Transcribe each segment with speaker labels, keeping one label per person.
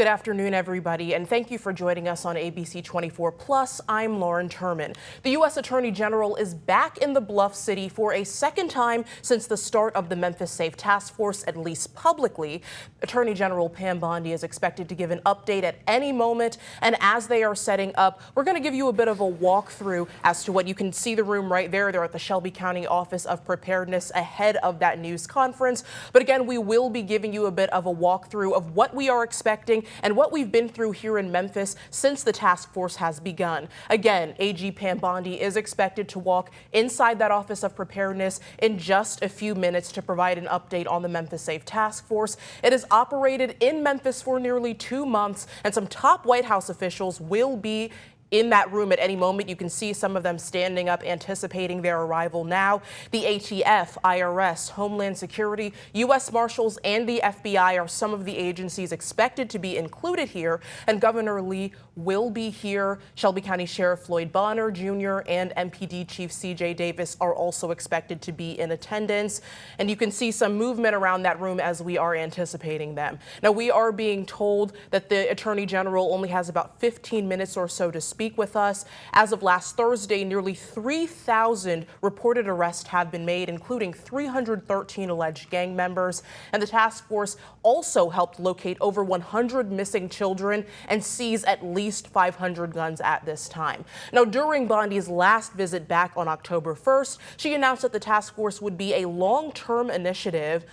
Speaker 1: Good afternoon, everybody, and thank you for joining us on ABC 24 Plus. I'm Lauren Turman. The U.S. Attorney General is back in the Bluff City for a second time since the start of the Memphis Safe Task Force, at least publicly. Attorney General Pam Bondi is expected to give an update at any moment, and as they are setting up, we're going to give you a bit of a walkthrough as to what you can see the room right there. They're at the Shelby County Office of Preparedness ahead of that news conference. But again, we will be giving you a bit of a walkthrough of what we are expecting and what we've been through here in Memphis since the task force has begun. Again, AG Pam Bondi is expected to walk inside that Office of Preparedness in just a few minutes to provide an update on the Memphis Safe Task Force. It has operated in Memphis for nearly 2 months, and some top White House officials will be in that room at any moment. You can see some of them standing up, anticipating their arrival now. The ATF, IRS, Homeland Security, U.S. Marshals, and the FBI are some of the agencies expected to be included here, and Governor Lee will be here. Shelby County Sheriff Floyd Bonner Jr. and MPD Chief C.J. Davis are also expected to be in attendance, and you can see some movement around that room as we are anticipating them. Now, we are being told that the Attorney General only has about 15 minutes or so to speak with us. As of last Thursday, nearly 3,000 reported arrests have been made, including 313 alleged gang members. And the task force also helped locate over 100 missing children and seize at least 500 guns at this time. Now, during Bondi's last visit back on October 1st, she announced that the task force would be a long-term initiative,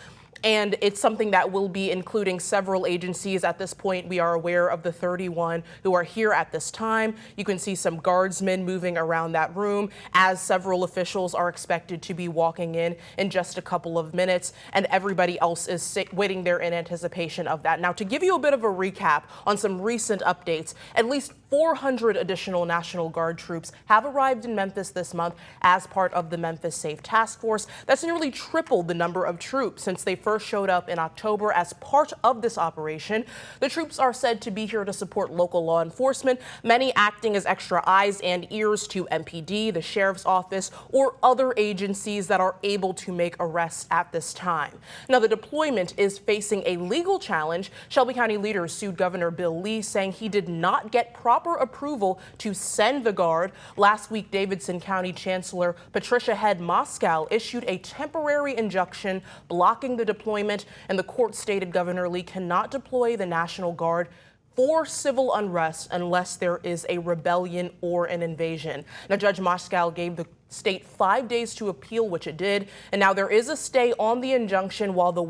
Speaker 1: and it's something that will be including several agencies. At this point, we are aware of the 31 who are here at this time. You can see some guardsmen moving around that room as several officials are expected to be walking in just a couple of minutes, and everybody else is waiting there in anticipation of that. Now, to give you a bit of a recap on some recent updates, at least 400 additional National Guard troops have arrived in Memphis this month as part of the Memphis Safe Task Force. That's nearly tripled the number of troops since they first showed up in October as part of this operation. The troops are said to be here to support local law enforcement, many acting as extra eyes and ears to MPD, the Sheriff's Office, or other agencies that are able to make arrests at this time. Now, the deployment is facing a legal challenge. Shelby County leaders sued Governor Bill Lee, saying he did not get proper approval to send the Guard. Last week, Davidson County Chancellor Patricia Head Moscow issued a temporary injunction blocking the deployment, and the court stated Governor Lee cannot deploy the National Guard for civil unrest unless there is a rebellion or an invasion. Now, Judge Moscow gave the state 5 days to appeal, which it did, and now there is a stay on the injunction while we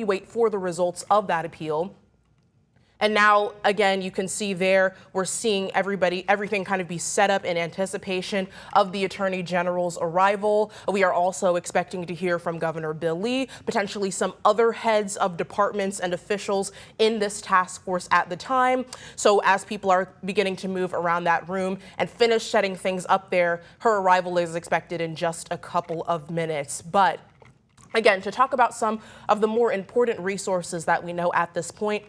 Speaker 1: wait for the results of that appeal. And now, again, you can see there, we're seeing everything kind of be set up in anticipation of the Attorney General's arrival. We are also expecting to hear from Governor Bill Lee, potentially some other heads of departments and officials in this task force at the time. So as people are beginning to move around that room and finish setting things up there, her arrival is expected in just a couple of minutes. But again, to talk about some of the more important resources that we know at this point,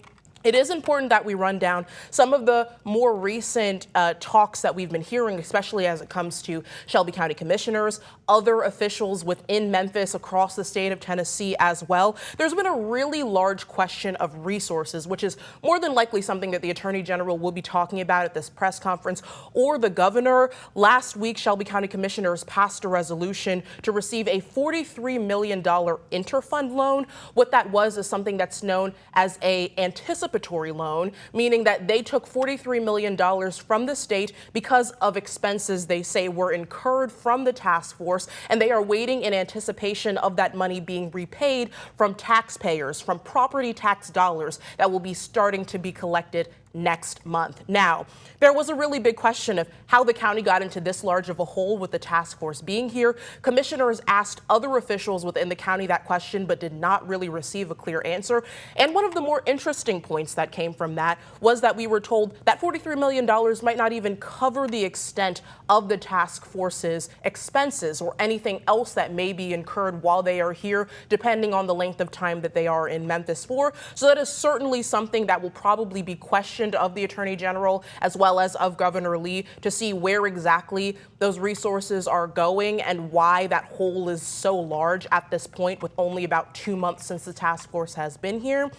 Speaker 1: it is important that we run down some of the more recent talks that we've been hearing, especially as it comes to Shelby County commissioners, other officials within Memphis, across the state of Tennessee as well. There's been a really large question of resources, which is more than likely something that the Attorney General will be talking about at this press conference, or the governor. Last week, Shelby County commissioners passed a resolution to receive a $43 million interfund loan. What that was is something that's known as a anticipatory loan, meaning that they took $43 million from the state because of expenses they say were incurred from the task force, and they are waiting in anticipation of that money being repaid from taxpayers, from property tax dollars that will be starting to be collected next month. Now, there was a really big question of how the county got into this large of a hole with the task force being here. Commissioners asked other officials within the county that question, but did not really receive a clear answer. And one of the more interesting points that came from that was that we were told that $43 million might not even cover the extent of the task force's expenses or anything else that may be incurred while they are here, depending on the length of time that they are in Memphis for. So that is certainly something that will probably be questioned of the Attorney General as well as of Governor Lee, to see where exactly those resources are going and why that hole is so large at this point with only about 2 months since the task force has been here.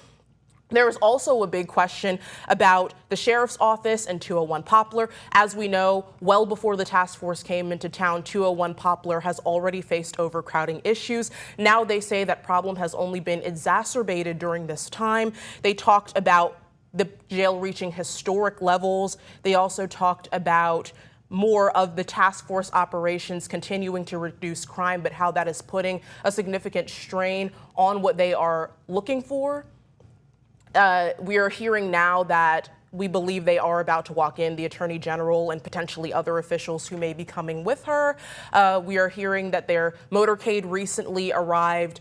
Speaker 1: There is also a big question about the sheriff's office and 201 Poplar. As we know, well before the task force came into town, 201 Poplar has already faced overcrowding issues. Now they say that problem has only been exacerbated during this time. They talked about the jail reaching historic levels. They also talked about more of the task force operations continuing to reduce crime, but how that is putting a significant strain on what they are looking for. We are hearing now that we believe they are about to walk in, the Attorney General and potentially other officials who may be coming with her. We are hearing that their motorcade recently arrived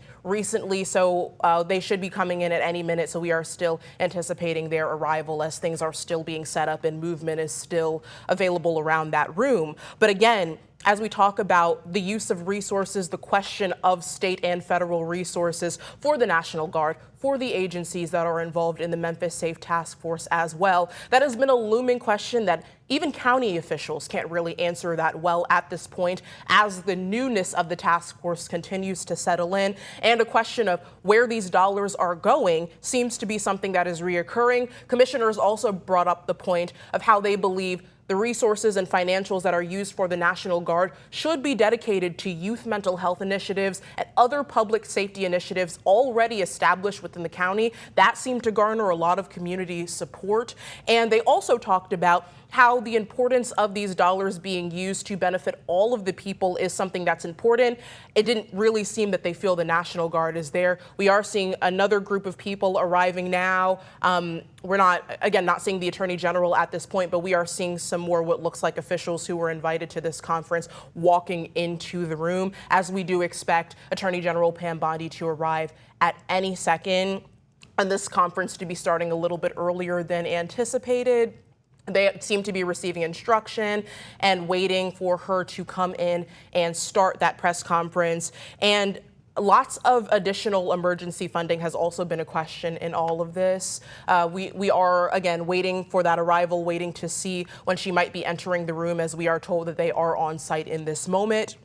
Speaker 1: so they should be coming in at any minute. So we are still anticipating their arrival as things are still being set up and movement is still available around that room. But again, as we talk about the use of resources, the question of state and federal resources for the National Guard, for the agencies that are involved in the Memphis Safe Task Force as well, that has been a looming question that even county officials can't really answer that well at this point as the newness of the task force continues to settle in. And a question of where these dollars are going seems to be something that is reoccurring. Commissioners also brought up the point of how they believe the resources and financials that are used for the National Guard should be dedicated to youth mental health initiatives and other public safety initiatives already established within the county. That seemed to garner a lot of community support. And they also talked about how the importance of these dollars being used to benefit all of the people is something that's important. It didn't really seem that they feel the National Guard is there. We are seeing another group of people arriving now. We're not seeing the Attorney General at this point, but we are seeing some more what looks like officials who were invited to this conference walking into the room, as we do expect Attorney General Pam Bondi to arrive at any second, and this conference to be starting a little bit earlier than anticipated. They seem to be receiving instruction and waiting for her to come in and start that press conference. And lots of additional emergency funding has also been a question in all of this. We are, again, waiting for that arrival, waiting to see when she might be entering the room, as we are told that they are on site in this moment.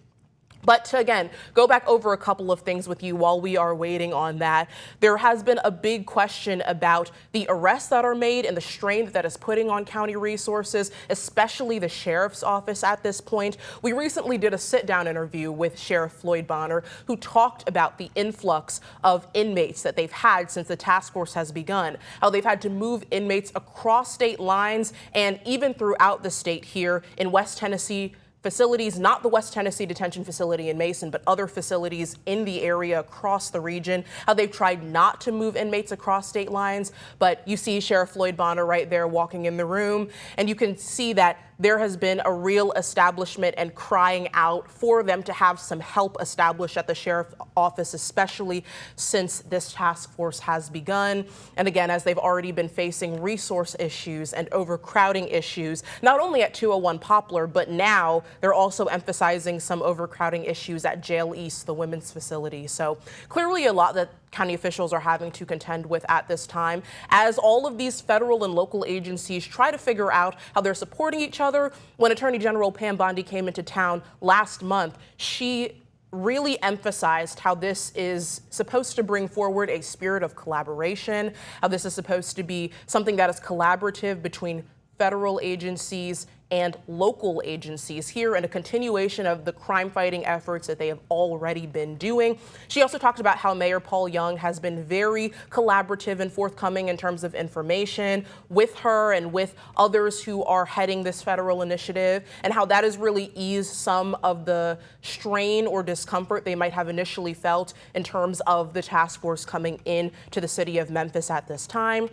Speaker 1: But to, again, go back over a couple of things with you while we are waiting on that. There has been a big question about the arrests that are made and the strain that is putting on county resources, especially the sheriff's office at this point. We recently did a sit-down interview with Sheriff Floyd Bonner, who talked about the influx of inmates that they've had since the task force has begun, how they've had to move inmates across state lines and even throughout the state here in West Tennessee facilities, not the West Tennessee detention facility in Mason, but other facilities in the area across the region, how they've tried not to move inmates across state lines. But you see Sheriff Floyd Bonner right there walking in the room, and you can see that there has been a real establishment and crying out for them to have some help established at the sheriff's office, especially since this task force has begun. And again, as they've already been facing resource issues and overcrowding issues, not only at 201 Poplar, but now they're also emphasizing some overcrowding issues at Jail East, the women's facility. So clearly a lot that county officials are having to contend with at this time, as all of these federal and local agencies try to figure out how they're supporting each other. When Attorney General Pam Bondi came into town last month, she really emphasized how this is supposed to bring forward a spirit of collaboration, how this is supposed to be something that is collaborative between federal agencies and local agencies here, and a continuation of the crime-fighting efforts that they have already been doing. She also talked about how Mayor Paul Young has been very collaborative and forthcoming in terms of information with her and with others who are heading this federal initiative, and how that has really eased some of the strain or discomfort they might have initially felt in terms of the task force coming in to the city of Memphis at this time.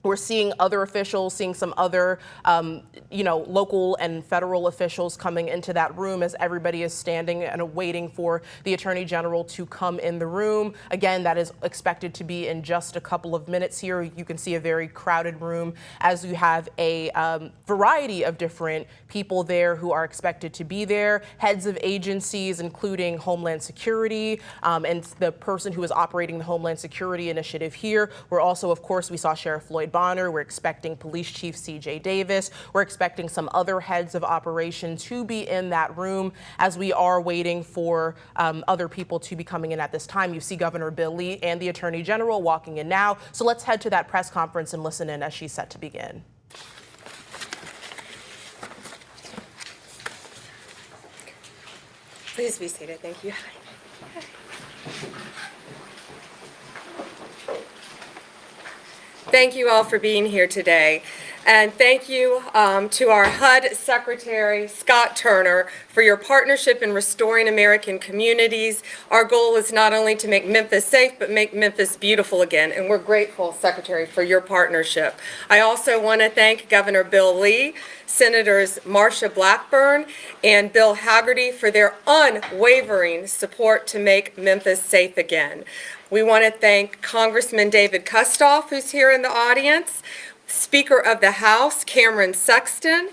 Speaker 1: We're seeing other officials, seeing some other, local and federal officials coming into that room as everybody is standing and waiting for the Attorney General to come in the room. Again, that is expected to be in just a couple of minutes here. You can see a very crowded room as you have a variety of different people there who are expected to be there. Heads of agencies, including Homeland Security, and the person who is operating the Homeland Security initiative here. We're also, of course, we saw Sheriff Floyd Bonner. We're expecting Police Chief C.J. Davis. We're expecting some other heads of operation to be in that room as we are waiting for other people to be coming in at this time. You see Governor Bill Lee and the Attorney General walking in now. So let's head to that press conference and listen in as she's set to begin.
Speaker 2: Please be seated. Thank you. Thank you all for being here today. And thank you to our HUD Secretary, Scott Turner, for your partnership in restoring American communities. Our goal is not only to make Memphis safe, but make Memphis beautiful again. And we're grateful, Secretary, for your partnership. I also want to thank Governor Bill Lee, Senators Marsha Blackburn and Bill Hagerty for their unwavering support to make Memphis safe again. We want to thank Congressman David Kustoff, who's here in the audience, Speaker of the House, Cameron Sexton,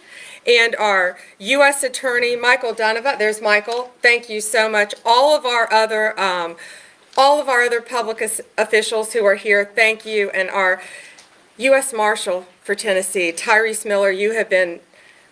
Speaker 2: and our U.S. Attorney, Michael Donovan. There's Michael. Thank you so much. All of our other public officials who are here, thank you. And our U.S. Marshal for Tennessee, Tyrese Miller, you have been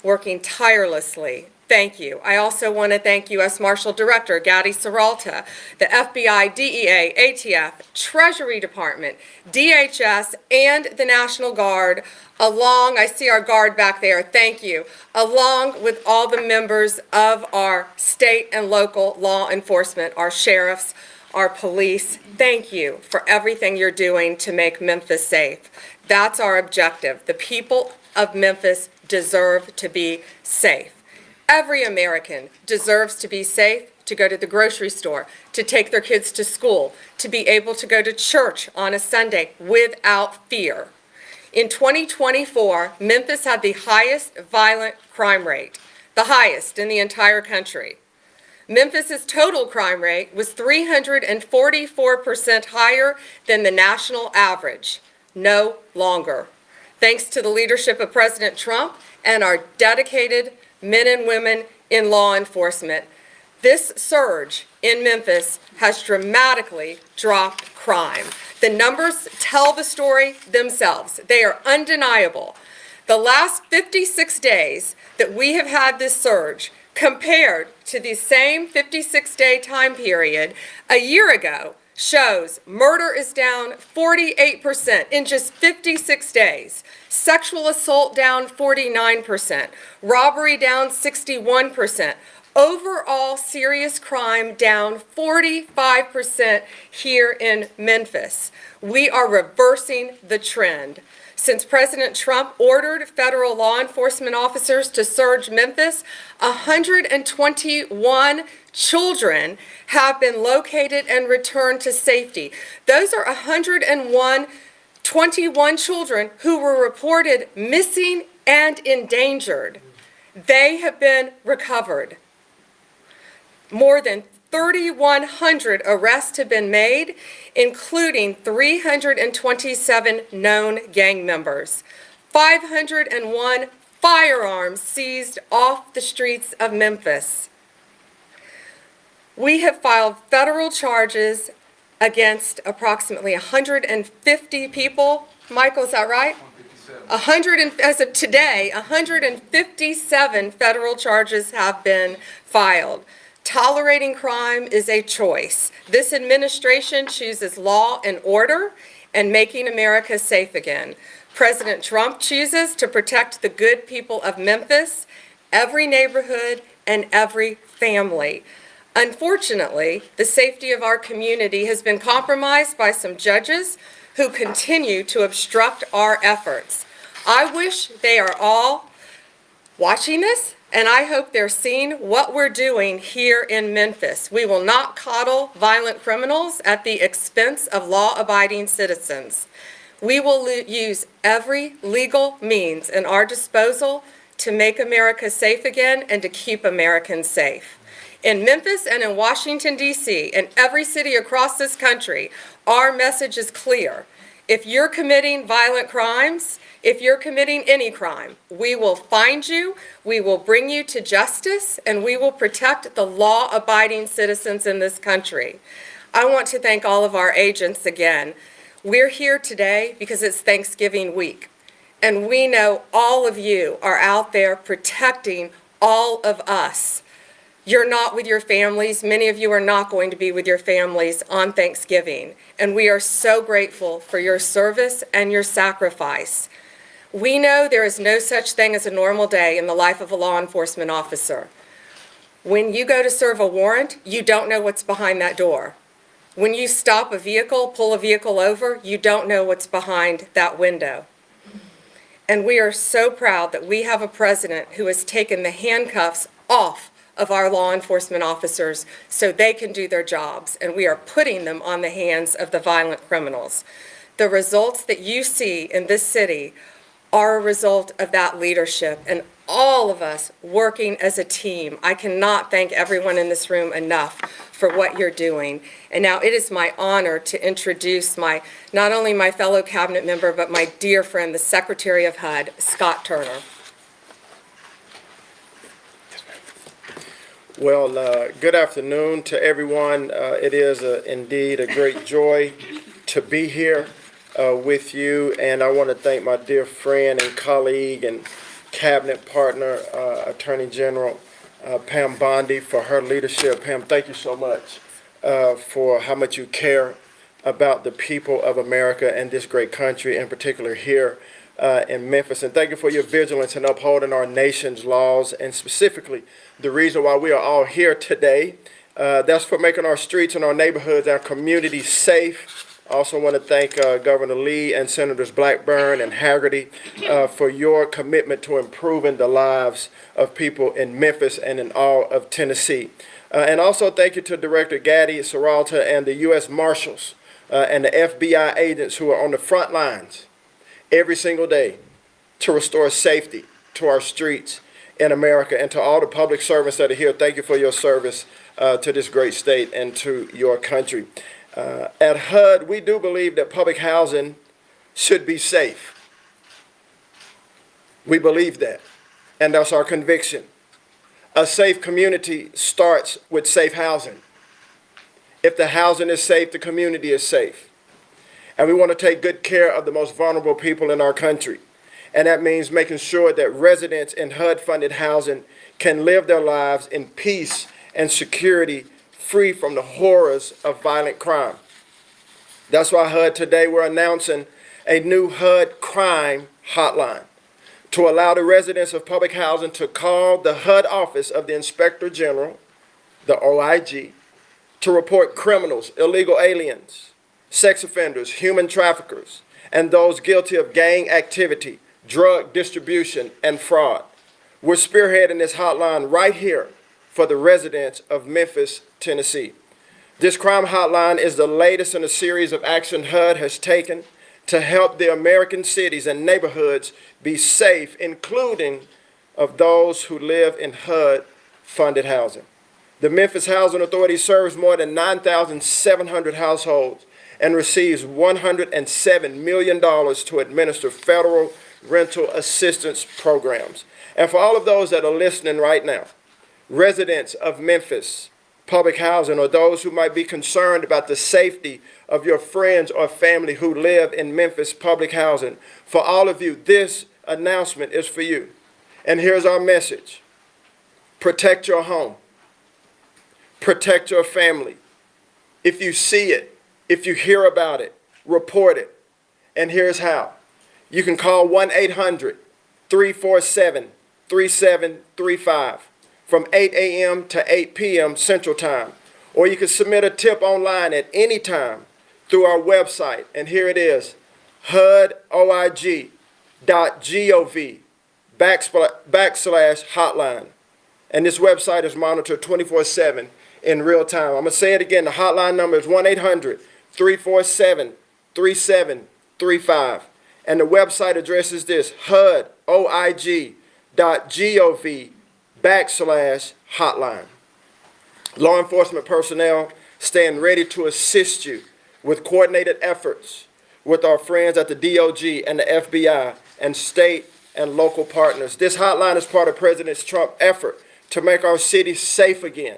Speaker 2: working tirelessly. Thank you. I also want to thank U.S. Marshal Director Gadi Serralta, the FBI, DEA, ATF, Treasury Department, DHS, and the National Guard, I see our guard back there, thank you, along with all the members of our state and local law enforcement, our sheriffs, our police. Thank you for everything you're doing to make Memphis safe. That's our objective. The people of Memphis deserve to be safe. Every American deserves to be safe, to go to the grocery store, to take their kids to school, to be able to go to church on a Sunday without fear. In 2024, Memphis had the highest violent crime rate, the highest in the entire country. Memphis's total crime rate was 344% higher than the national average. No longer. Thanks to the leadership of President Trump and our dedicated men and women in law enforcement, this surge in Memphis has dramatically dropped crime. The numbers tell the story themselves. They are undeniable. The last 56 days that we have had this surge compared to the same 56-day time period a year ago shows murder is down 48% in just 56 days. Sexual assault down 49%, robbery down 61%, overall serious crime down 45% here in Memphis. We are reversing the trend. Since President Trump ordered federal law enforcement officers to search Memphis, 121 children have been located and returned to safety. Those are 121 children who were reported missing and endangered. They have been recovered. More than 3,100 arrests have been made, including 327 known gang members. 501 firearms seized off the streets of Memphis. We have filed federal charges against approximately 150 people. Michael, is that right? 157. As of today, 157 federal charges have been filed. Tolerating crime is a choice. This administration chooses law and order and making America safe again. President Trump chooses to protect the good people of Memphis, every neighborhood, and every family. Unfortunately, the safety of our community has been compromised by some judges who continue to obstruct our efforts. I wish they are all watching this, and I hope they're seeing what we're doing here in Memphis. We will not coddle violent criminals at the expense of law-abiding citizens. We will use every legal means in our disposal to make America safe again and to keep Americans safe. In Memphis and in Washington, D.C., and every city across this country, our message is clear. If you're committing violent crimes, if you're committing any crime, we will find you, we will bring you to justice, and we will protect the law-abiding citizens in this country. I want to thank all of our agents again. We're here today because it's Thanksgiving week, and we know all of you are out there protecting all of us. You're not with your families. Many of you are not going to be with your families on Thanksgiving, and we are so grateful for your service and your sacrifice. We know there is no such thing as a normal day in the life of a law enforcement officer. When you go to serve a warrant, you don't know what's behind that door. When you stop a vehicle, pull a vehicle over, you don't know what's behind that window. And we are so proud that we have a president who has taken the handcuffs off of our law enforcement officers so they can do their jobs, and we are putting them on the hands of the violent criminals. The results that you see in this city are a result of that leadership and all of us working as a team. I cannot thank everyone in this room enough for what you're doing. And now it is my honor to introduce not only my fellow cabinet member, but my dear friend, the Secretary of HUD, Scott Turner.
Speaker 3: Well, good afternoon to everyone. It is indeed a great joy to be here with you, and I want to thank my dear friend and colleague and cabinet partner, Attorney General Pam Bondi, for her leadership. Pam, thank you so much for how much you care about the people of America and this great country, in particular here in Memphis. And thank you for your vigilance in upholding our nation's laws, and specifically the reason why we are all here today. That's for making our streets and our neighborhoods, our communities safe. I also want to thank Governor Lee and Senators Blackburn and Haggerty for your commitment to improving the lives of people in Memphis and in all of Tennessee. And also thank you to Director Gaddy, Serralta, and the U.S. Marshals and the FBI agents who are on the front lines every single day to restore safety to our streets in America. And to all the public servants that are here, thank you for your service to this great state and to your country. At HUD, we do believe that public housing should be safe. We believe that, and that's our conviction. A safe community starts with safe housing. If the housing is safe, the community is safe. And we want to take good care of the most vulnerable people in our country. And that means making sure that residents in HUD-funded housing can live their lives in peace and security, free from the horrors of violent crime. That's why HUD today we're announcing a new HUD crime hotline to allow the residents of public housing to call the HUD office of the Inspector General, the OIG, to report criminals, illegal aliens, sex offenders, human traffickers, and those guilty of gang activity, drug distribution, and fraud. We're spearheading this hotline right here for the residents of Memphis, Tennessee. This crime hotline is the latest in a series of action HUD has taken to help the American cities and neighborhoods be safe, including of those who live in HUD-funded housing. The Memphis Housing Authority serves more than 9,700 households and receives $107 million to administer federal rental assistance programs. And for all of those that are listening right now, residents of Memphis public housing, or those who might be concerned about the safety of your friends or family who live in Memphis public housing, for all of you, this announcement is for you. And here's our message. Protect your home. Protect your family. If you see it, if you hear about it, report it. And here's how. You can call 1-800-347-3735 from 8 a.m. to 8 p.m. Central Time. Or you can submit a tip online at any time through our website. And here it is, hudoig.gov/hotline. And this website is monitored 24/7 in real time. I'm going to say it again. The hotline number is 1-800-347-3735. And the website address is this, hudoig.gov/hotline. Law enforcement personnel stand ready to assist you with coordinated efforts with our friends at the DOJ and the FBI and state and local partners. This hotline is part of President Trump's effort to make our city safe again.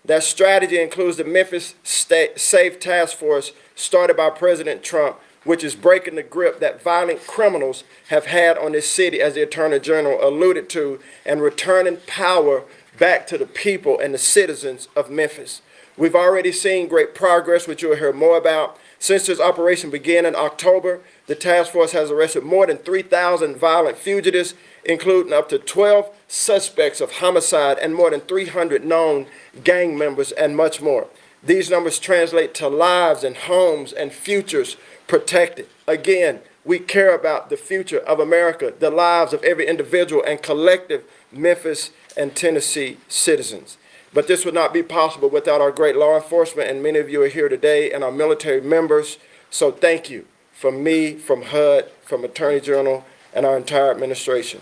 Speaker 3: That strategy includes the Memphis Safe Task Force started by President Trump, which is breaking the grip that violent criminals have had on this city, as the Attorney General alluded to, and returning power back to the people and the citizens of Memphis. We've already seen great progress, which you'll hear more about. Since this operation began in October, the task force has arrested more than 3,000 violent fugitives, including up to 12 suspects of homicide and more than 300 known gang members, and much more. These numbers translate to lives and homes and futures protected. Again, we care about the future of America, the lives of every individual and collective Memphis and Tennessee citizens. But this would not be possible without our great law enforcement, and many of you are here today, and our military members. So thank you from me, from HUD, from Attorney General, and our entire administration.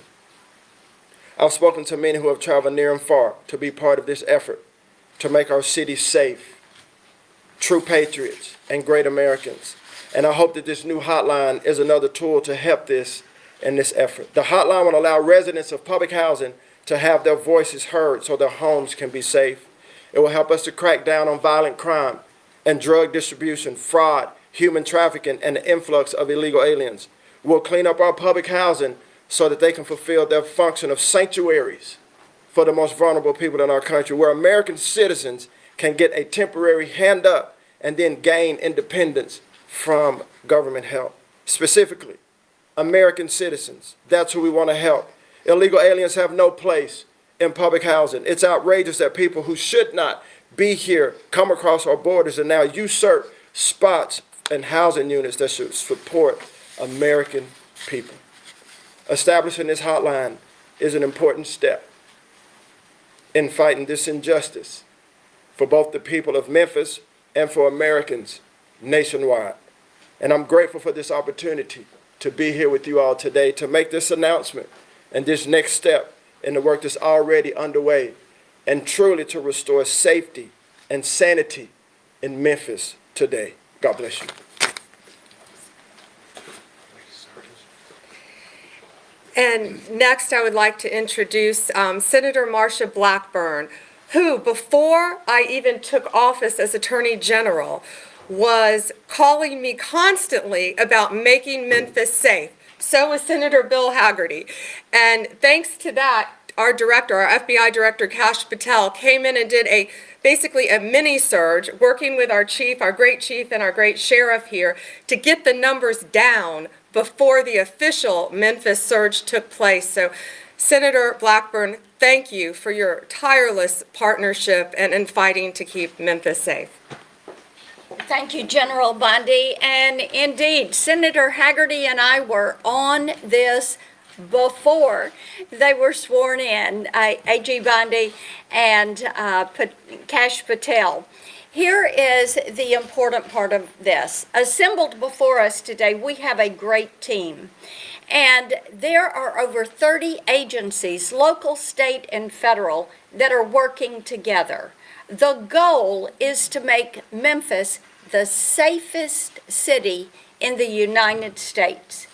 Speaker 3: I've spoken to many who have traveled near and far to be part of this effort to make our city safe, true patriots, and great Americans. And I hope that this new hotline is another tool to help this in this effort. The hotline will allow residents of public housing to have their voices heard so their homes can be safe. It will help us to crack down on violent crime and drug distribution, fraud, human trafficking, and the influx of illegal aliens. We'll clean up our public housing so that they can fulfill their function of sanctuaries for the most vulnerable people in our country, where American citizens can get a temporary hand up and then gain independence from government help. Specifically, American citizens, that's who we want to help. Illegal aliens have no place in public housing. It's outrageous that people who should not be here come across our borders and now usurp spots and housing units that should support American people. Establishing this hotline is an important step in fighting this injustice for both the people of Memphis and for Americans nationwide. And I'm grateful for this opportunity to be here with you all today to make this announcement and this next step in the work that's already underway, and truly to restore safety and sanity in Memphis today. God bless you.
Speaker 2: And next, I would like to introduce Senator Marsha Blackburn, who, before I even took office as Attorney General, was calling me constantly about making Memphis safe. So was Senator Bill Hagerty. And thanks to that, our director, our FBI director, Kash Patel, came in and did basically a mini surge, working with our chief, our great chief, and our great sheriff here to get the numbers down before the official Memphis surge took place. So, Senator Blackburn, thank you for your tireless partnership and fighting to keep Memphis safe.
Speaker 4: Thank you, General Bondi. And indeed, Senator Hagerty and I were on this before they were sworn in, A.G. Bondi and Kash Patel. Here is the important part of this. Assembled before us today, we have a great team. And there are over 30 agencies, local, state, and federal, that are working together. The goal is to make Memphis the safest city in the United States.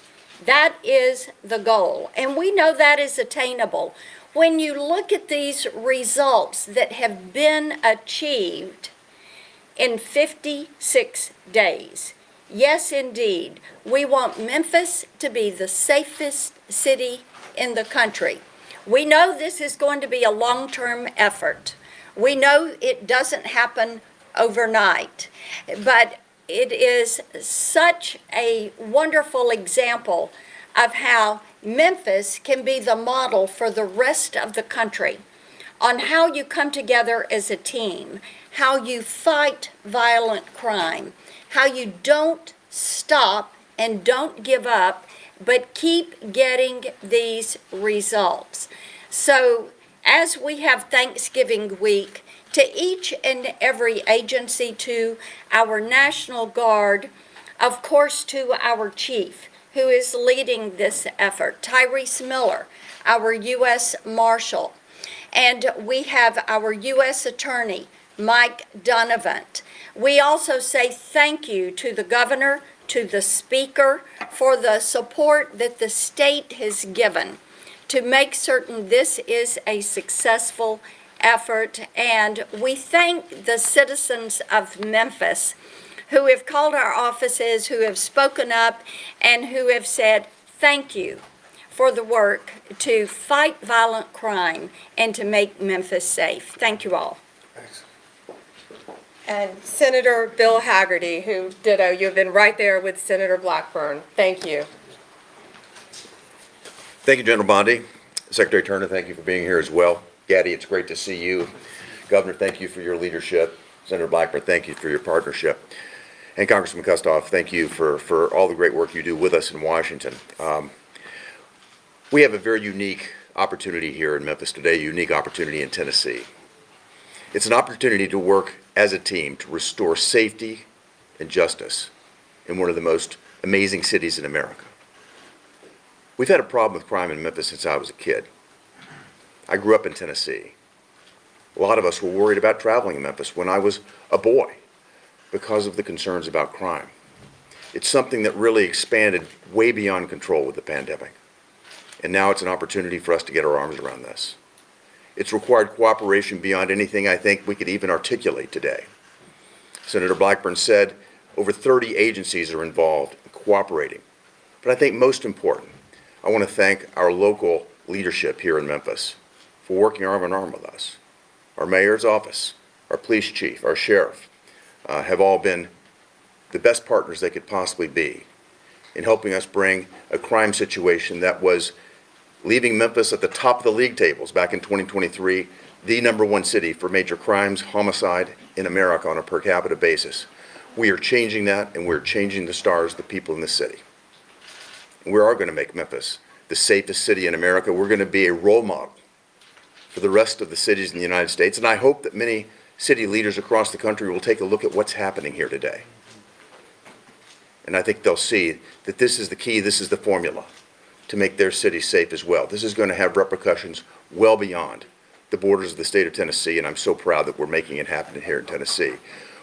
Speaker 4: That is the goal, and we know that is attainable. When you look at these results that have been achieved in 56 days, yes, indeed, we want Memphis to be the safest city in the country. We know this is going to be a long-term effort. We know it doesn't happen overnight, but it is such a wonderful example of how Memphis can be the model for the rest of the country on how you come together as a team, how you fight violent crime, how you don't stop and don't give up, but keep getting these results. So as we have Thanksgiving week, to each and every agency, to our National Guard, of course to our chief who is leading this effort, Tyrese Miller, our U.S. Marshal, and we have our U.S. Attorney, Mike Donovan. We also say thank you to the governor, to the speaker, for the support that the state has given to make certain this is a successful effort. And we thank the citizens of Memphis who have called our offices, who have spoken up, and who have said thank you for the work to fight violent crime and to make Memphis safe. Thank you all.
Speaker 2: And Senator Bill Hagerty, who ditto, you've been right there with Senator Blackburn. Thank you.
Speaker 5: Thank you, General Bondi. Secretary Turner, thank you for being here as well. Gaddy, it's great to see you. Governor, thank you for your leadership. Senator Blackburn, thank you for your partnership. And Congressman Kustoff, thank you for all the great work you do with us in Washington. We have a very unique opportunity here in Memphis today, a unique opportunity in Tennessee. It's an opportunity to work as a team to restore safety and justice in one of the most amazing cities in America. We've had a problem with crime in Memphis since I was a kid. I grew up in Tennessee. A lot of us were worried about traveling in Memphis when I was a boy because of the concerns about crime. It's something that really expanded way beyond control with the pandemic. And now it's an opportunity for us to get our arms around this. It's required cooperation beyond anything I think we could even articulate today. Senator Blackburn said over 30 agencies are involved in cooperating. But I think most important, I want to thank our local leadership here in Memphis for working arm in arm with us. Our mayor's office, our police chief, our sheriff have all been the best partners they could possibly be in helping us bring a crime situation that was leaving Memphis at the top of the league tables back in 2023, the #1 city for major crimes, homicide in America on a per capita basis. We are changing that, and we're changing the stars of the people in this city. We are going to make Memphis the safest city in America. We're going to be a role model for the rest of the cities in the United States, and I hope that many city leaders across the country will take a look at what's happening here today. And I think they'll see that this is the key, this is the formula to make their city safe as well. This is going to have repercussions well beyond the borders of the state of Tennessee, and I'm so proud that we're making it happen here in Tennessee.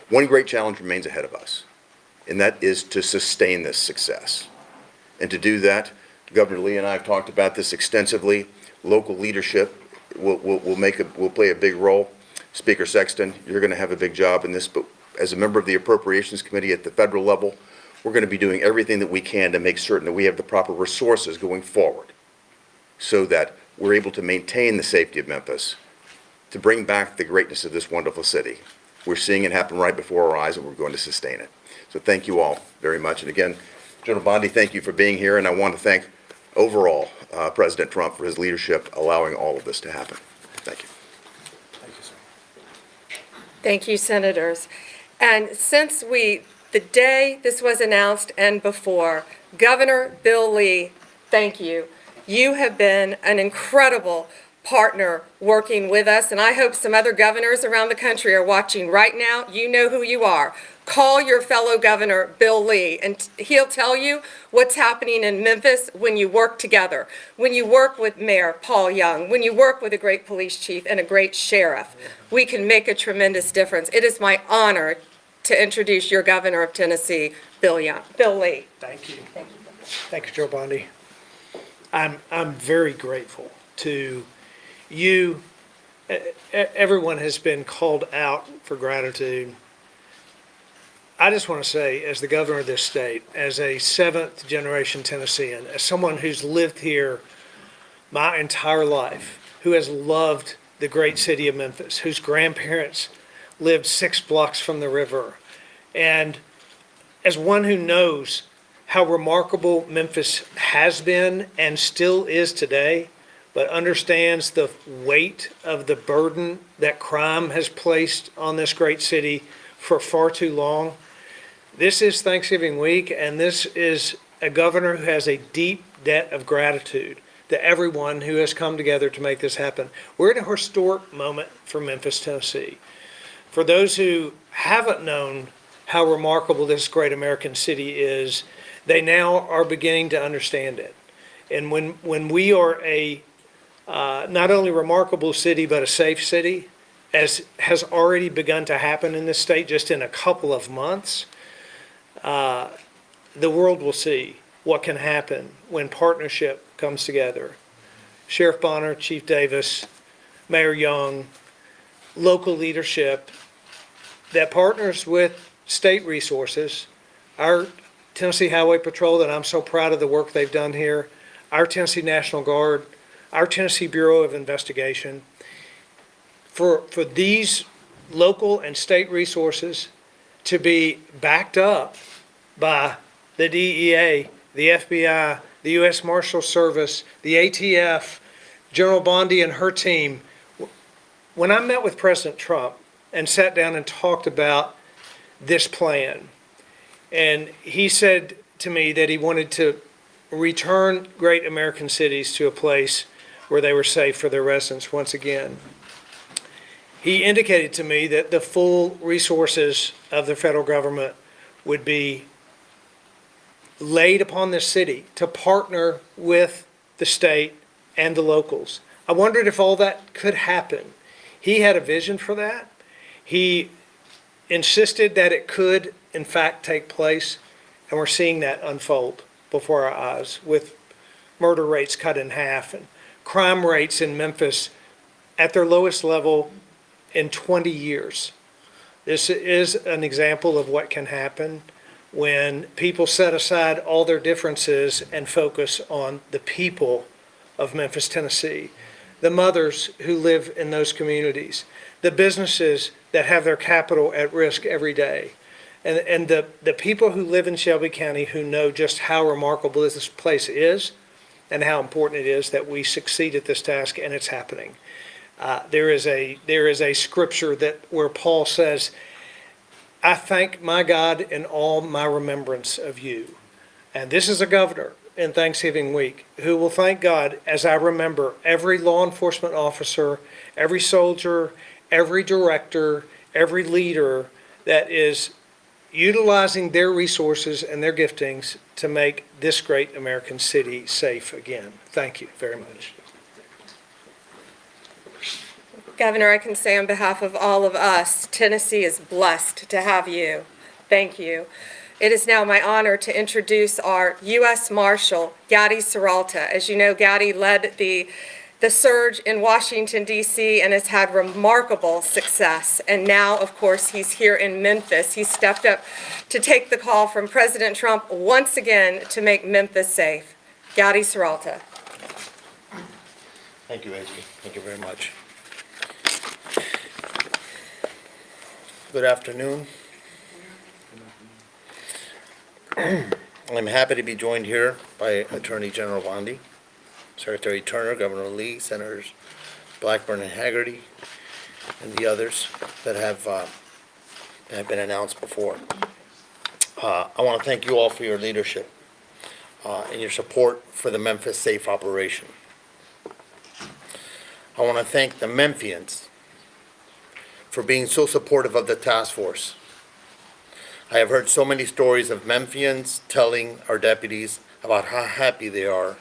Speaker 5: One great challenge remains ahead of us, and that is to sustain this success. And to do that, Governor Lee and I have talked about this extensively. Local leadership will play a big role. Speaker Sexton, you're going to have a big job in this, but as a member of the Appropriations Committee at the federal level, we're going to be doing everything that we can to make certain that we have the proper resources going forward so that we're able to maintain the safety of Memphis, to bring back the greatness of this wonderful city. We're seeing it happen right before our eyes, and we're going to sustain it. So thank you all very much. And again, General Bondi, thank you for being here, and I want to thank overall President Trump for his leadership allowing all of this to happen. Thank you.
Speaker 3: Thank you, sir.
Speaker 2: Thank you, Senators. And since the day this was announced and before, Governor Bill Lee, thank you. You have been an incredible partner working with us, and I hope some other governors around the country are watching right now. You know who you are. Call your fellow Governor Bill Lee, and he'll tell you what's happening in Memphis when you work together, when you work with Mayor Paul Young, when you work with a great police chief and a great sheriff. We can make a tremendous difference. It is my honor to introduce your Governor of Tennessee, Bill Lee.
Speaker 6: Thank you. Thank you, Joe Bondi. I'm very grateful to you. Everyone has been called out for gratitude. I just want to say, as the governor of this state, as a seventh generation Tennessean, as someone who's lived here my entire life, who has loved the great city of Memphis, whose grandparents lived 6 blocks from the river, and as one who knows how remarkable Memphis has been and still is today, but understands the weight of the burden that crime has placed on this great city for far too long. This is Thanksgiving week, and this is a governor who has a deep debt of gratitude to everyone who has come together to make this happen. We're in a historic moment for Memphis, Tennessee. For those who haven't known how remarkable this great American city is, they now are beginning to understand it. And when we are a not only remarkable city, but a safe city, as has already begun to happen in this state just in a couple of months, the world will see what can happen when partnership comes together. Sheriff Bonner, Chief Davis, Mayor Young, local leadership that partners with state resources, our Tennessee Highway Patrol, that I'm so proud of the work they've done here, our Tennessee National Guard, our Tennessee Bureau of Investigation, for these local and state resources to be backed up by the DEA, the FBI, the U.S. Marshals Service, the ATF, General Bondi and her team. When I met with President Trump and sat down and talked about this plan, and he said to me that he wanted to return great American cities to a place where they were safe for their residents once again. He indicated to me that the full resources of the federal government would be laid upon this city to partner with the state and the locals. I wondered if all that could happen. He had a vision for that. He insisted that it could, in fact, take place, and we're seeing that unfold before our eyes, with murder rates cut in half and crime rates in Memphis at their lowest level in 20 years. This is an example of what can happen when people set aside all their differences and focus on the people of Memphis, Tennessee, the mothers who live in those communities, the businesses that have their capital at risk every day, and the people who live in Shelby County who know just how remarkable this place is and how important it is that we succeed at this task, and it's happening. There is a scripture that where Paul says, "I thank my God in all my remembrance of you." And this is a governor in Thanksgiving week who will thank God as I remember every law enforcement officer, every soldier, every director, every leader that is utilizing their resources and their giftings to make this great American city safe again. Thank you very much.
Speaker 2: Governor, I can say on behalf of all of us, Tennessee is blessed to have you. Thank you. It is now my honor to introduce our U.S. Marshal, Gadi Serralta. As you know, Gadi led the surge in Washington, D.C., and has had remarkable success. And now, of course, he's here in Memphis. He stepped up to take the call from President Trump once again to make Memphis safe. Gadi Serralta.
Speaker 7: Thank you, A.G. Thank you very much. Good afternoon. I'm happy to be joined here by Attorney General Bondi, Secretary Turner, Governor Lee, Senators Blackburn and Hagerty, and the others that have been announced before. I want to thank you all for your leadership and your support for the Memphis Safe operation. I want to thank the Memphians for being so supportive of the task force. I have heard so many stories of Memphians telling our deputies about how happy they are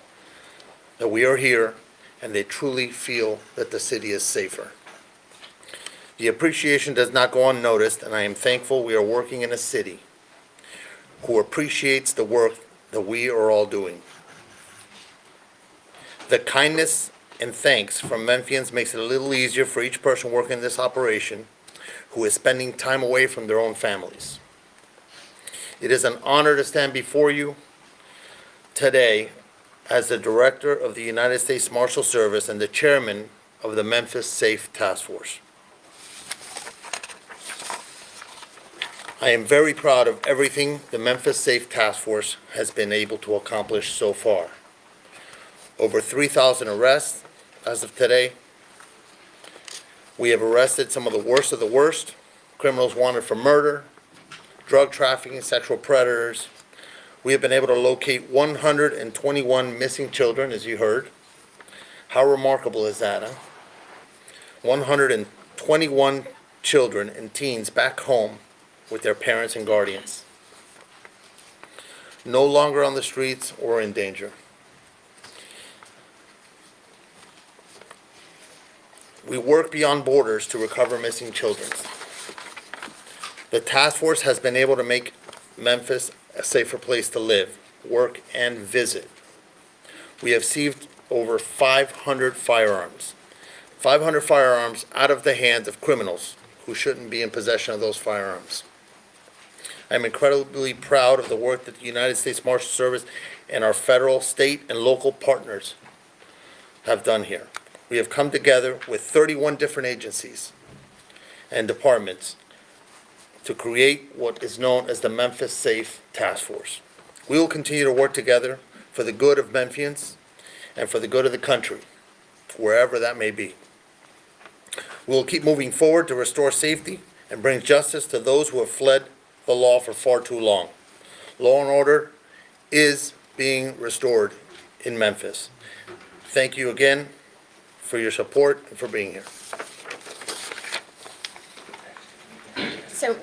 Speaker 7: that we are here and they truly feel that the city is safer. The appreciation does not go unnoticed, and I am thankful we are working in a city who appreciates the work that we are all doing. The kindness and thanks from Memphians makes it a little easier for each person working this operation who is spending time away from their own families. It is an honor to stand before you today as the Director of the United States Marshals Service and the Chairman of the Memphis Safe Task Force. I am very proud of everything the Memphis Safe Task Force has been able to accomplish so far. Over 3,000 arrests as of today. We have arrested some of the worst criminals wanted for murder, drug trafficking, sexual predators. We have been able to locate 121 missing children, as you heard. How remarkable is that, huh? 121 children and teens back home with their parents and guardians. No longer on the streets or in danger. We work beyond borders to recover missing children. The task force has been able to make Memphis a safer place to live, work, and visit. We have seized over 500 firearms. 500 firearms out of the hands of criminals who shouldn't be in possession of those firearms. I'm incredibly proud of the work that the United States Marshals Service and our federal, state, and local partners have done here. We have come together with 31 different agencies and departments to create what is known as the Memphis Safe Task Force. We will continue to work together for the good of Memphians and for the good of the country, wherever that may be. We will keep moving forward to restore safety and bring justice to those who have fled the law for far too long. Law and order is being restored in Memphis. Thank you again for your support and for being here.
Speaker 2: So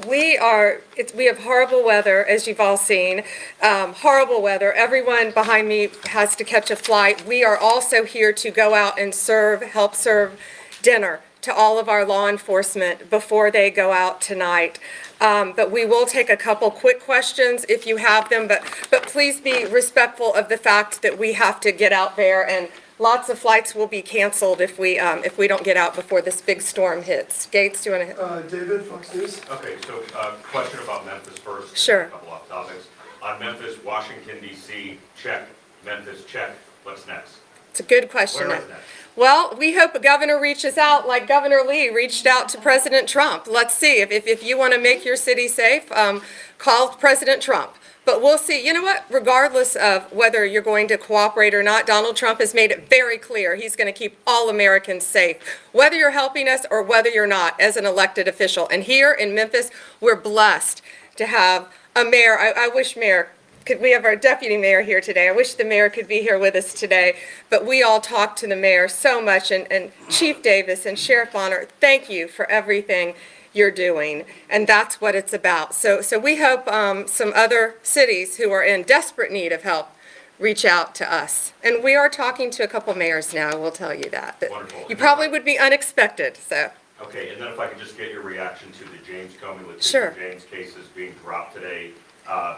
Speaker 2: we have horrible weather, as you've all seen, horrible weather. Everyone behind me has to catch a flight. We are also here to go out and help serve dinner to all of our law enforcement before they go out tonight. But we will take a couple quick questions if you have them, but please be respectful of the fact that we have to get out there, and lots of flights will be canceled if we don't get out before this big storm hits. Gates, do you want to?
Speaker 8: David, Fox News.
Speaker 9: Okay, so, question about Memphis first.
Speaker 2: Sure.
Speaker 9: A couple off topics. On Memphis, Washington DC, check. Memphis, check. What's next?
Speaker 2: It's a good question.
Speaker 9: Where is next?
Speaker 2: Well, we hope a governor reaches out like Governor Lee reached out to President Trump. Let's see, if you want to make your city safe, call President Trump. But we'll see. You know what? Regardless of whether you're going to cooperate or not, Donald Trump has made it very clear he's going to keep all Americans safe, whether you're helping us or whether you're not, as an elected official. And here in Memphis, we're blessed to have a mayor. I wish we have our deputy mayor here today. I wish the mayor could be here with us today. But we all talk to the mayor so much. And Chief Davis and Sheriff Bonner, thank you for everything you're doing, and that's what it's about. So we hope some other cities who are in desperate need of help reach out to us. And we are talking to a couple mayors now, I will tell you that. But
Speaker 9: Wonderful.
Speaker 2: you probably would be unexpected, so.
Speaker 9: Okay, and then if I could just get your reaction to the James Comey,
Speaker 2: Sure.
Speaker 9: James cases being dropped today.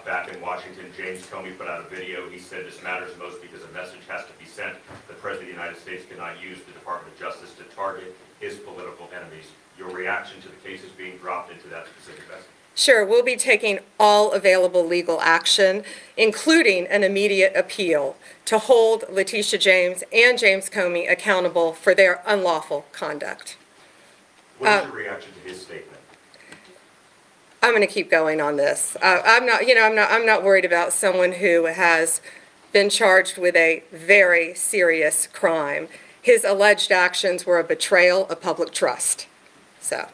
Speaker 9: Back in Washington, James Comey put out a video. He said this matters most because a message has to be sent. The President of the United States cannot use the Department of Justice to target his political enemies. Your reaction to the cases being dropped into that specific message?
Speaker 2: Sure, we'll be taking all available legal action, including an immediate appeal, to hold Letitia James and James Comey accountable for their unlawful conduct.
Speaker 9: What is your reaction to his statement?
Speaker 2: I'm going to keep going on this. I'm not worried about someone who has been charged with a very serious crime. His alleged actions were a betrayal of public trust. So.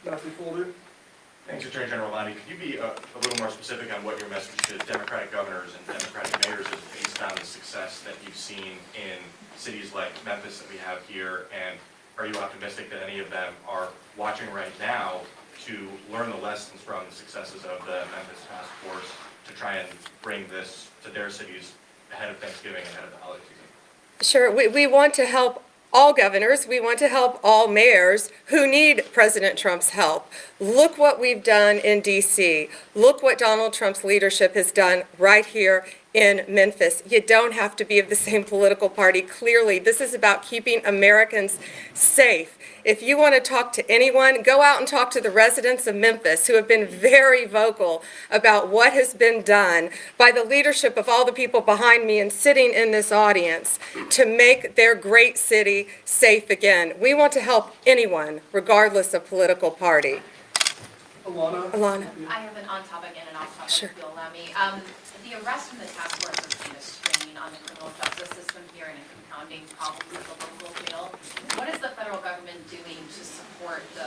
Speaker 8: Matthew Folder.
Speaker 10: Thanks, Attorney General Bondi. Could you be a little more specific on what your message to Democratic governors and Democratic mayors is based on the success that you've seen in cities like Memphis that we have here? And are you optimistic that any of them are watching right now to learn the lessons from the successes of the Memphis Task Force to try and bring this to their cities ahead of Thanksgiving and ahead of the holiday season?
Speaker 2: Sure, we want to help all governors. We want to help all mayors who need President Trump's help. Look what we've done in D.C. Look what Donald Trump's leadership has done right here in Memphis. You don't have to be of the same political party. Clearly, this is about keeping Americans safe. If you want to talk to anyone, go out and talk to the residents of Memphis who have been very vocal about what has been done by the leadership of all the people behind me and sitting in this audience to make their great city safe again. We want to help anyone, regardless of political party. Alana.
Speaker 11: I have an on-topic and an off-topic,
Speaker 2: Sure.
Speaker 11: if you'll allow me. The arrest from the task force has been a strain on the criminal justice system here and a compounding problem with the local jail. What is the federal government doing to support the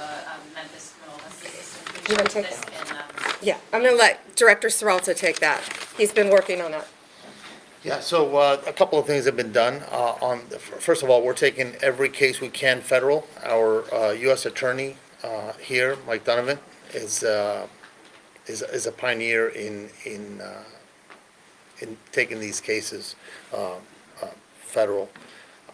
Speaker 11: Memphis criminal justice system?
Speaker 2: You wanna take
Speaker 11: This
Speaker 2: that?
Speaker 11: can,
Speaker 2: Yeah, I'm going to let Director Serralta take that. He's been working on that.
Speaker 7: Yeah, so a couple of things have been done. First of all, we're taking every case we can federal. Our U.S. Attorney here, Mike Donovan, is a pioneer in taking these cases federal.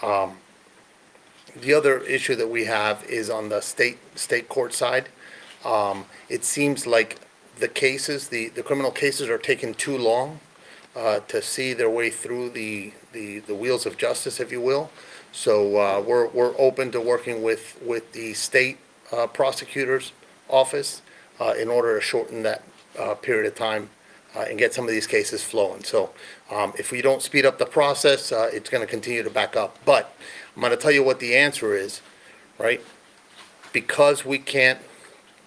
Speaker 7: The other issue that we have is on the state court side. It seems like the criminal cases are taking too long to see their way through the wheels of justice, if you will. So we're open to working with the state prosecutor's office in order to shorten period of time and get some of these cases flowing. So if we don't speed up the process, it's going to continue to back up. But I'm going to tell you what the answer is, right? Because we can't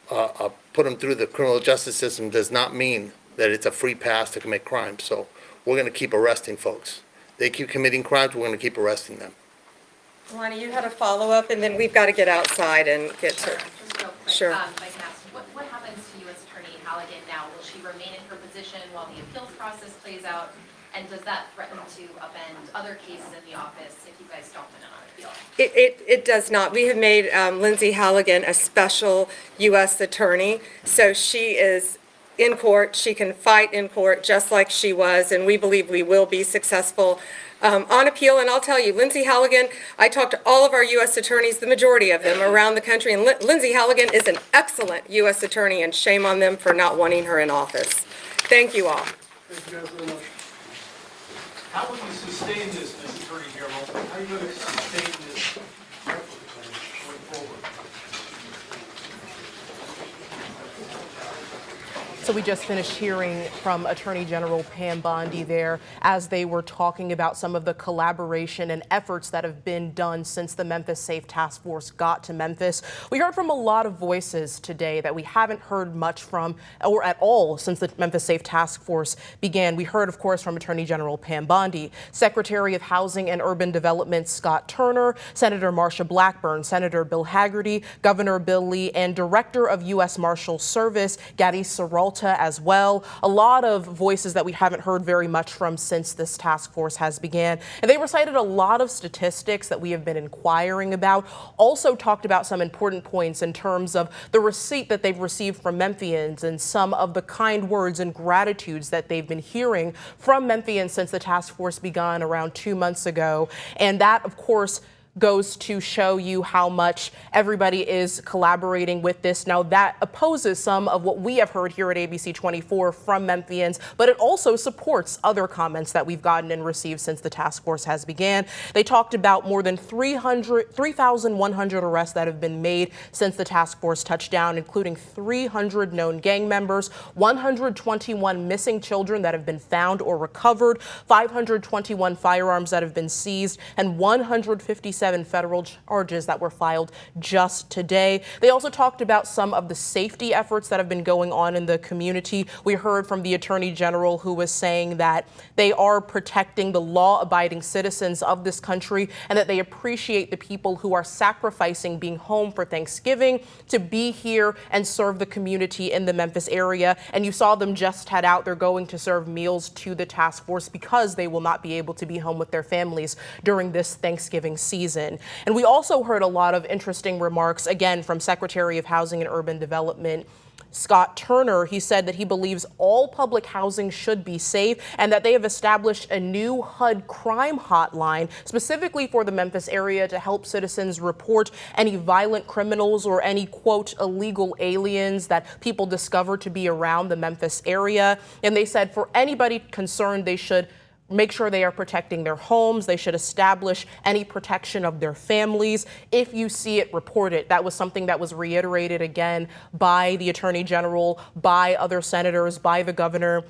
Speaker 7: put them through the criminal justice system does not mean that it's a free pass to commit crimes. So we're going to keep arresting folks. They keep committing crimes, we're going to keep arresting them.
Speaker 2: Lonnie, you had a follow-up, and then we've got to get outside and get to.
Speaker 11: Just real quick,
Speaker 2: Sure.
Speaker 11: if I can ask, what happens to U.S. Attorney Halligan now? Will she remain in her position while the appeals process plays out? And does that threaten to upend other cases in the office if you guys don't win on appeal?
Speaker 2: It does not. We have made Lindsay Halligan a special U.S. attorney, so she is in court. She can fight in court just like she was, and we believe we will be successful on appeal. And I'll tell you, Lindsay Halligan, I talked to all of our U.S. attorneys, the majority of them around the country, and Lindsay Halligan is an excellent U.S. attorney, and shame on them for not wanting her in office. Thank you all.
Speaker 8: Thank you guys very much. How will you sustain this, Ms. Attorney General? How are you going to sustain this effort going forward?
Speaker 1: So we just finished hearing from Attorney General Pam Bondi there as they were talking about some of the collaboration and efforts that have been done since the Memphis Safe Task Force got to Memphis. We heard from a lot of voices today that we haven't heard much from or at all since the Memphis Safe Task Force began. We heard, of course, from Attorney General Pam Bondi, Secretary of Housing and Urban Development Scott Turner, Senator Marsha Blackburn, Senator Bill Hagerty, Governor Bill Lee, and Director of U.S. Marshals Service Gaddi Saralta as well. A lot of voices that we haven't heard very much from since this task force has began. And they recited a lot of statistics that we have been inquiring about. Also talked about some important points in terms of the receipt that they've received from Memphians and some of the kind words and gratitudes that they've been hearing from Memphians since the task force began around 2 months ago. And that, of course, goes to show you how much everybody is collaborating with this. Now, that opposes some of what we have heard here at ABC 24 from Memphians, but it also supports other comments that we've gotten and received since the task force has began. They talked about more than 3,100 arrests that have been made since the task force touched down, including 300 known gang members, 121 missing children that have been found or recovered, 521 firearms that have been seized, and 157 federal charges that were filed just today. They also talked about some of the safety efforts that have been going on in the community. We heard from the Attorney General, who was saying that they are protecting the law-abiding citizens of this country and that they appreciate the people who are sacrificing being home for Thanksgiving to be here and serve the community in the Memphis area. And you saw them just head out. They're going to serve meals to the task force because they will not be able to be home with their families during this Thanksgiving season. And we also heard a lot of interesting remarks, again, from Secretary of Housing and Urban Development Scott Turner. He said that he believes all public housing should be safe and that they have established a new HUD crime hotline specifically for the Memphis area to help citizens report any violent criminals or any, quote, illegal aliens that people discover to be around the Memphis area. And they said for anybody concerned, they should make sure they are protecting their homes. They should establish any protection of their families. If you see it, report it. That was something that was reiterated again by the Attorney General, by other senators, by the governor,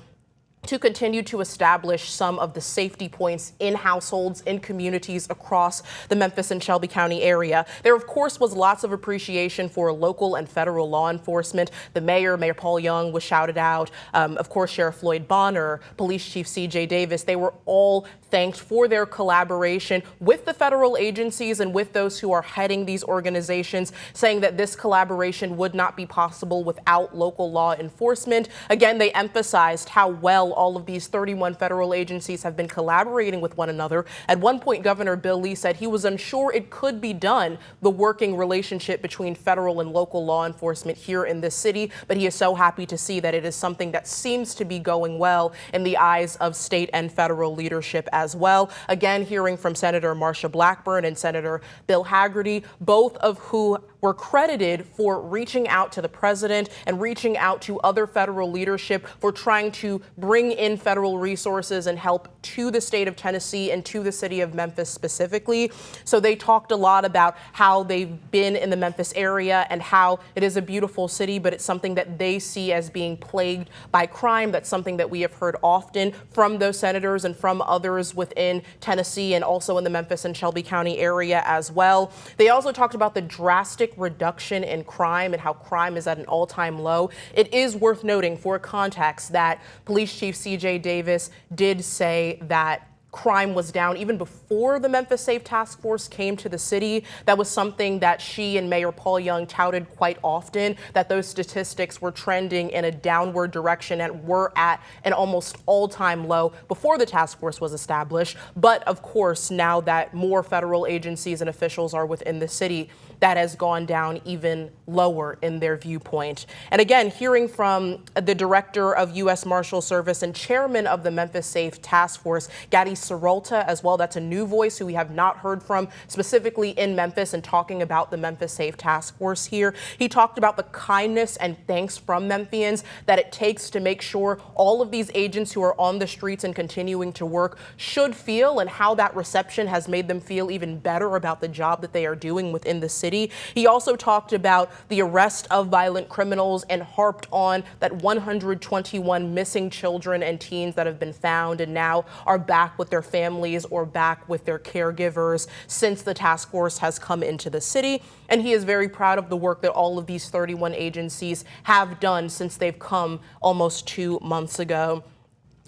Speaker 1: to continue to establish some of the safety points in households, in communities across the Memphis and Shelby County area. There, of course, was lots of appreciation for local and federal law enforcement. The mayor, Mayor Paul Young, was shouted out. Of course, Sheriff Floyd Bonner, Police Chief C.J. Davis, they were all thanked for their collaboration with the federal agencies and with those who are heading these organizations, saying that this collaboration would not be possible without local law enforcement. Again, they emphasized how well all of these 31 federal agencies have been collaborating with one another. At one point, Governor Bill Lee said he was unsure it could be done, the working relationship between federal and local law enforcement here in this city, but he is so happy to see that it is something that seems to be going well in the eyes of state and federal leadership as well. Again, hearing from Senator Marsha Blackburn and Senator Bill Hagerty, both of who were credited for reaching out to the president and reaching out to other federal leadership for trying to bring in federal resources and help to the state of Tennessee and to the city of Memphis specifically. So they talked a lot about how they've been in the Memphis area and how it is a beautiful city, but it's something that they see as being plagued by crime. That's something that we have heard often from those senators and from others within Tennessee and also in the Memphis and Shelby County area as well. They also talked about the drastic reduction in crime and how crime is at an all-time low. It is worth noting for context that Police Chief C.J. Davis did say that crime was down even before the Memphis Safe Task Force came to the city. That was something that she and Mayor Paul Young touted quite often, that those statistics were trending in a downward direction and were at an almost all-time low before the task force was established. But of course, now that more federal agencies and officials are within the city, that has gone down even lower in their viewpoint. And again, hearing from the director of U.S. Marshals Service and chairman of the Memphis Safe Task Force, Gaddy Serolta as well. That's a new voice who we have not heard from specifically in Memphis and talking about the Memphis Safe Task Force here. He talked about the kindness and thanks from Memphians that it takes to make sure all of these agents who are on the streets and continuing to work should feel, and how that reception has made them feel even better about the job that they are doing within the city. He also talked about the arrest of violent criminals and harped on that 121 missing children and teens that have been found and now are back with their families or back with their caregivers since the task force has come into the city. And he is very proud of the work that all of these 31 agencies have done since they've come almost 2 months ago.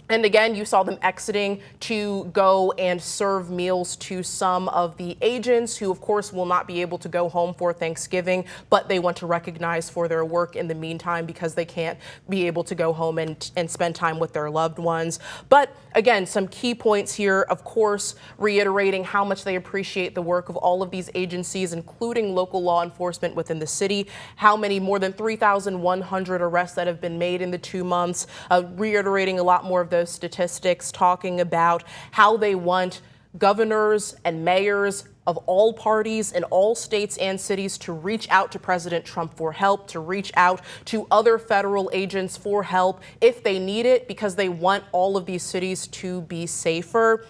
Speaker 1: And again, you saw them exiting to go and serve meals to some of the agents who, of course, will not be able to go home for Thanksgiving, but they want to recognize for their work in the meantime because they can't be able to go home and spend time with their loved ones. But again, some key points here, of course, reiterating how much they appreciate the work of all of these agencies, including local law enforcement within the city, how many more than 3,100 arrests that have been made in the 2 months, reiterating a lot more of those statistics, talking about how they want governors and mayors of all parties in all states and cities to reach out to President Trump for help, to reach out to other federal agents for help if they need it, because they want all of these cities to be safer.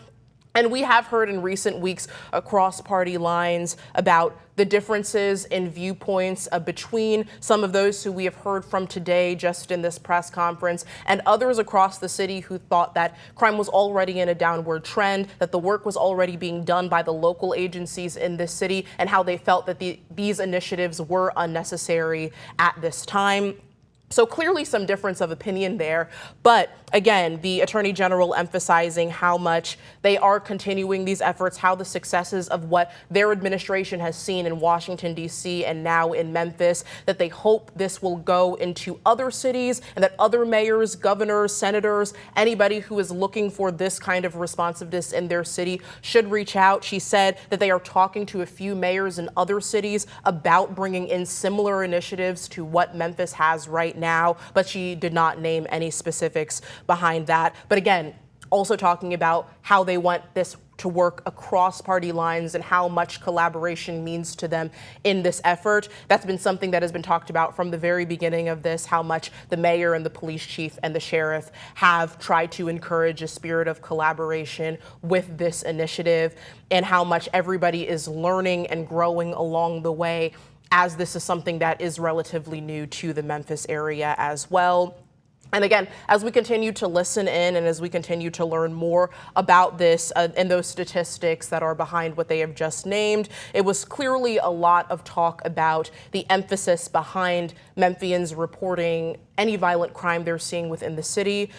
Speaker 1: And we have heard in recent weeks across party lines about the differences in viewpoints between some of those who we have heard from today just in this press conference and others across the city who thought that crime was already in a downward trend, that the work was already being done by the local agencies in this city, and how they felt that these initiatives were unnecessary at this time. So clearly some difference of opinion there. But again, the Attorney General emphasizing how much they are continuing these efforts, how the successes of what their administration has seen in Washington, D.C. and now in Memphis, that they hope this will go into other cities and that other mayors, governors, senators, anybody who is looking for this kind of responsiveness in their city should reach out. She said that they are talking to a few mayors in other cities about bringing in similar initiatives to what Memphis has right now, but she did not name any specifics behind that. But again, also talking about how they want this to work across party lines and how much collaboration means to them in this effort. That's been something that has been talked about from the very beginning of this, how much the mayor and the police chief and the sheriff have tried to encourage a spirit of collaboration with this initiative, and how much everybody is learning and growing along the way, as this is something that is relatively new to the Memphis area as well. And again, as we continue to listen in and as we continue to learn more about this and those statistics that are behind what they have just named, it was clearly a lot of talk about the emphasis behind Memphians reporting any violent crime they're seeing within the city,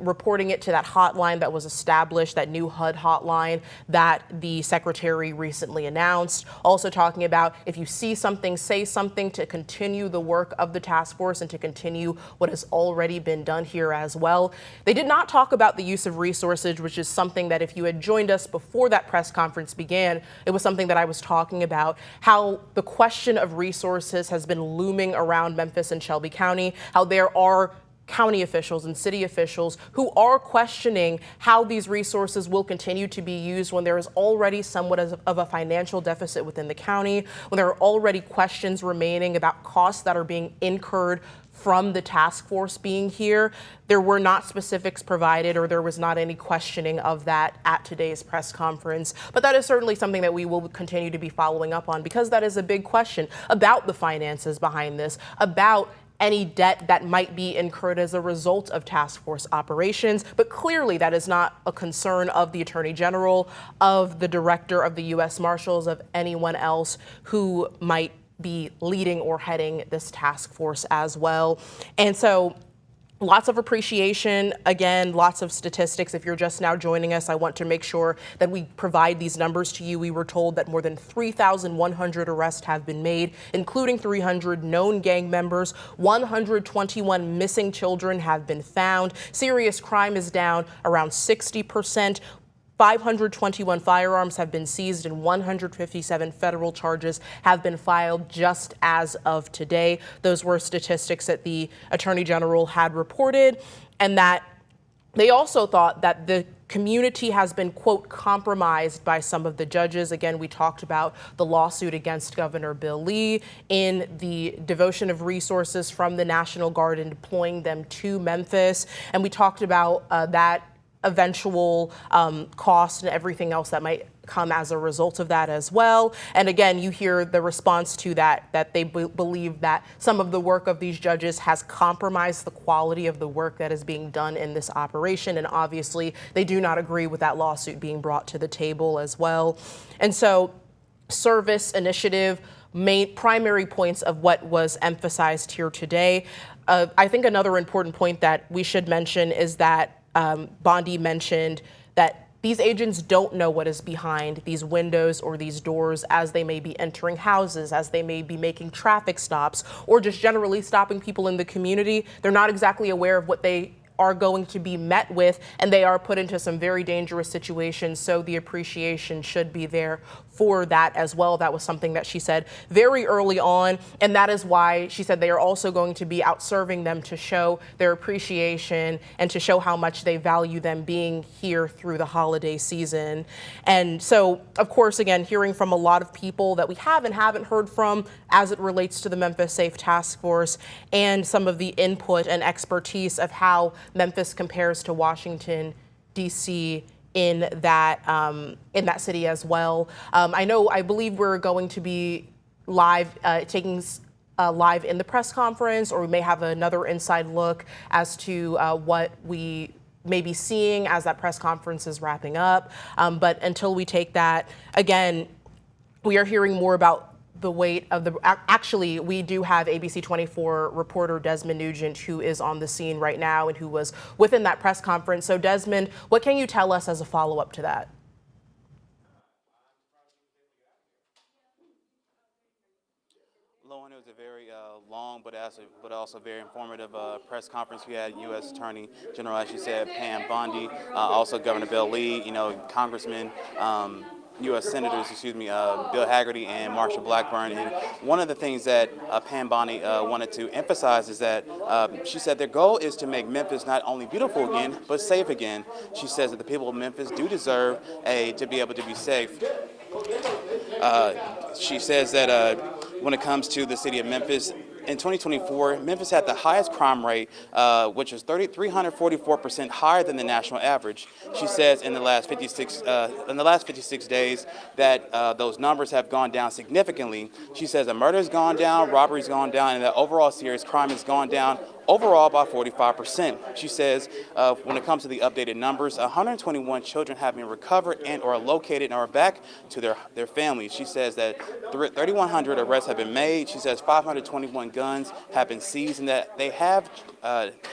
Speaker 1: reporting it to that hotline that was established, that new HUD hotline that the secretary recently announced. Also talking about if you see something, say something, to continue the work of the task force and to continue what has already been done here as well. They did not talk about the use of resources, which is something that if you had joined us before that press conference began, it was something that I was talking about, how the question of resources has been looming around Memphis and Shelby County, how there are county officials and city officials who are questioning how these resources will continue to be used when there is already somewhat of a financial deficit within the county, when there are already questions remaining about costs that are being incurred from the task force being here. There were not specifics provided, or there was not any questioning of that at today's press conference. But that is certainly something that we will continue to be following up on, because that is a big question about the finances behind this, about any debt that might be incurred as a result of task force operations. But clearly that is not a concern of the Attorney General, of the Director of the U.S. Marshals, of anyone else who might be leading or heading this task force as well. And so lots of appreciation. Again, lots of statistics. If you're just now joining us, I want to make sure that we provide these numbers to you. We were told that more than 3,100 arrests have been made, including 300 known gang members. 121 missing children have been found. Serious crime is down around 60%. 521 firearms have been seized and 157 federal charges have been filed just as of today. Those were statistics that the Attorney General had reported, and that they also thought that the community has been, quote, compromised by some of the judges. Again, we talked about the lawsuit against Governor Bill Lee, in the devotion of resources from the National Guard and deploying them to Memphis. And we talked about that eventual cost and everything else that might come as a result of that as well. And again, you hear the response to that, that they believe that some of the work of these judges has compromised the quality of the work that is being done in this operation. And obviously, they do not agree with that lawsuit being brought to the table as well. And so, service, initiative, main primary points of what was emphasized here today. I think another important point that we should mention is that Bondi mentioned that these agents don't know what is behind these windows or these doors as they may be entering houses, as they may be making traffic stops, or just generally stopping people in the community. They're not exactly aware of what they are going to be met with, and they are put into some very dangerous situations. So the appreciation should be there for that as well. That was something that she said very early on, and that is why she said they are also going to be out serving them to show their appreciation and to show how much they value them being here through the holiday season. And so, of course, again, hearing from a lot of people that we have and haven't heard from as it relates to the Memphis Safe Task Force, and some of the input and expertise of how Memphis compares to Washington, D.C. in that city as well. I believe we're going to be live, taking live in the press conference, or we may have another inside look as to what we may be seeing as that press conference is wrapping up. But until we take that, again, we are hearing more about the weight of the, actually, we do have ABC 24 reporter Desmond Nugent, who is on the scene right now and who was within that press conference. So Desmond, what can you tell us as a follow-up to that?
Speaker 12: Lauren, it was a very long but also very informative press conference. We had U.S. Attorney General, as you said, Pam Bondi, also Governor Bill Lee, Congressman, U.S. Senators, Bill Hagerty and Marsha Blackburn. And one of the things that Pam Bondi wanted to emphasize is that she said their goal is to make Memphis not only beautiful again, but safe again. She says that the people of Memphis do deserve to be able to be safe. She says that when it comes to the city of Memphis, in 2024, Memphis had the highest crime rate, which was 344% higher than the national average. She says in the last 56 days that those numbers have gone down significantly. She says that murder's gone down, robbery's gone down, and that overall serious crime has gone down overall by 45%. She says when it comes to the updated numbers, 121 children have been recovered and or located and are back to their families. She says that 3,100 arrests have been made. She says 521 guns have been seized, and that they have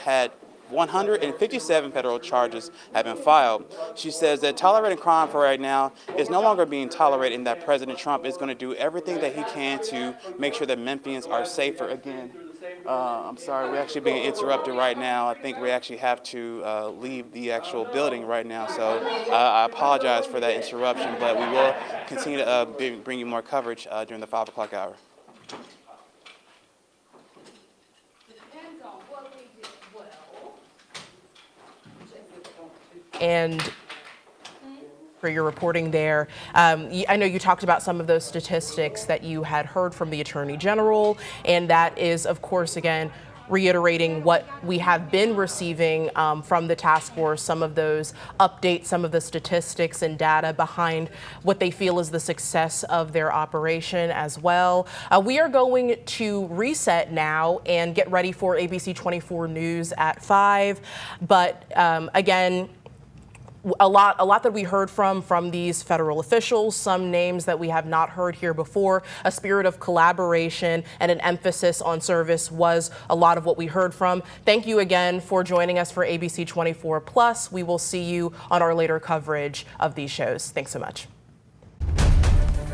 Speaker 12: had 157 federal charges have been filed. She says that tolerating crime for right now is no longer being tolerated, and that President Trump is going to do everything that he can to make sure that Memphians are safer again. I'm sorry, we're actually being interrupted right now. I think we actually have to leave the actual building right now, so I apologize for that interruption, but we will continue to bring you more coverage during the 5 o'clock hour.
Speaker 13: Depends on what we did well.
Speaker 1: and for your reporting there. I know you talked about some of those statistics that you had heard from the Attorney General, and that is, of course, again, reiterating what we have been receiving from the task force, some of those updates, some of the statistics and data behind what they feel is the success of their operation as well. We are going to reset now and get ready for ABC 24 News at 5. But again, a lot that we heard from these federal officials, some names that we have not heard here before. A spirit of collaboration and an emphasis on service was a lot of what we heard from. Thank you again for joining us for ABC 24 Plus. We will see you on our later coverage of these shows. Thanks so much.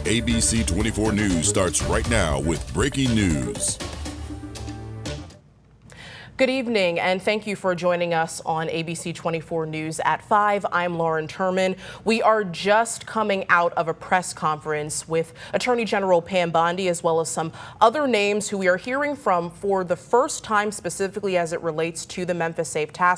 Speaker 13: ABC 24 News starts right now with breaking news.
Speaker 1: Good evening, and thank you for joining us on ABC 24 News at 5. I'm Lauren Turman. We are just coming out of a press conference with Attorney General Pam Bondi, as well as some other names who we are hearing from for the first time, specifically as it relates to the Memphis Safe Task